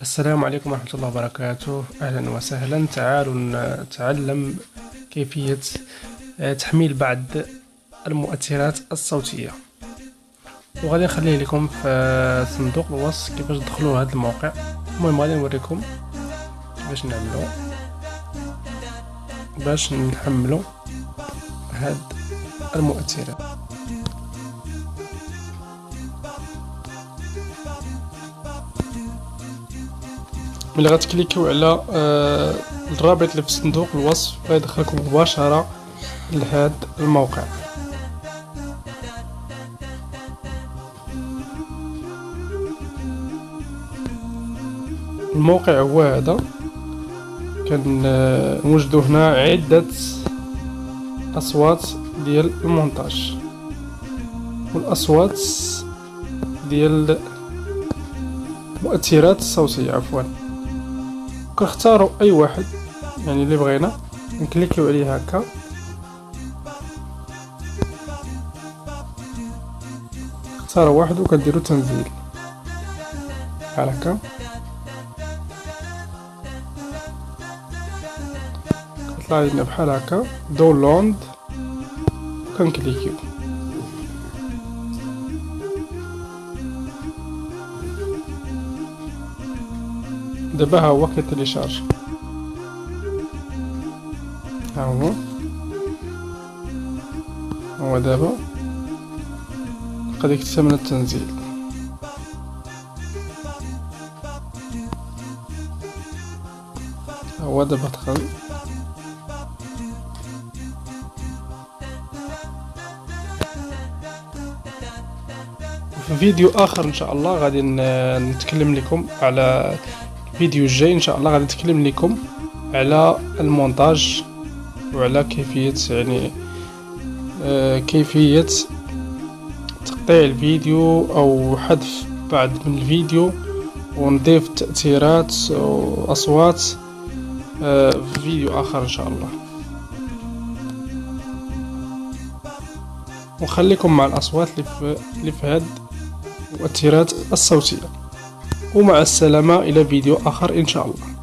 السلام عليكم ورحمة الله وبركاته. أهلا وسهلا. تعالوا نتعلم كيفية تحميل بعض المؤثرات الصوتية، وغادي نخليه لكم في صندوق الوصف كيفاش تدخلوا لهذا الموقع. المهم غادي نوريكم كيفاش نعملوا باش نحملوا هاد المؤثرات. ملي غتكليكيو على الرابط اللي في صندوق الوصف غيدخلكم مباشرة لهذا الموقع. الموقع هو هذا. كنوجدوا هنا عدة أصوات ديال المونتاج والأصوات ديال المؤثرات الصوتية عفوا. كنختاروا اي واحد يعني اللي بغينا، نكليكيو عليه هكا، نختاروا واحد وكنديروا تنزيل بحال هكا. كيطلع لنا بحال هكا داونلود، كنكليكيو. دابا ها هو كيتيليشارج، ها هو دابا قد يكتمل التنزيل. هو دابا دخل. في فيديو اخر ان شاء الله غادي نتكلم لكم على الفيديو الجاي. ان شاء الله غادي نتكلم لكم على المونتاج وعلى كيفية يعني كيفية تقطيع الفيديو او حذف بعض من الفيديو ونضيف تأثيرات واصوات في فيديو اخر ان شاء الله. وخليكم مع الاصوات اللي في هاد المؤثرات الصوتية. ومع السلامة إلى فيديو آخر إن شاء الله.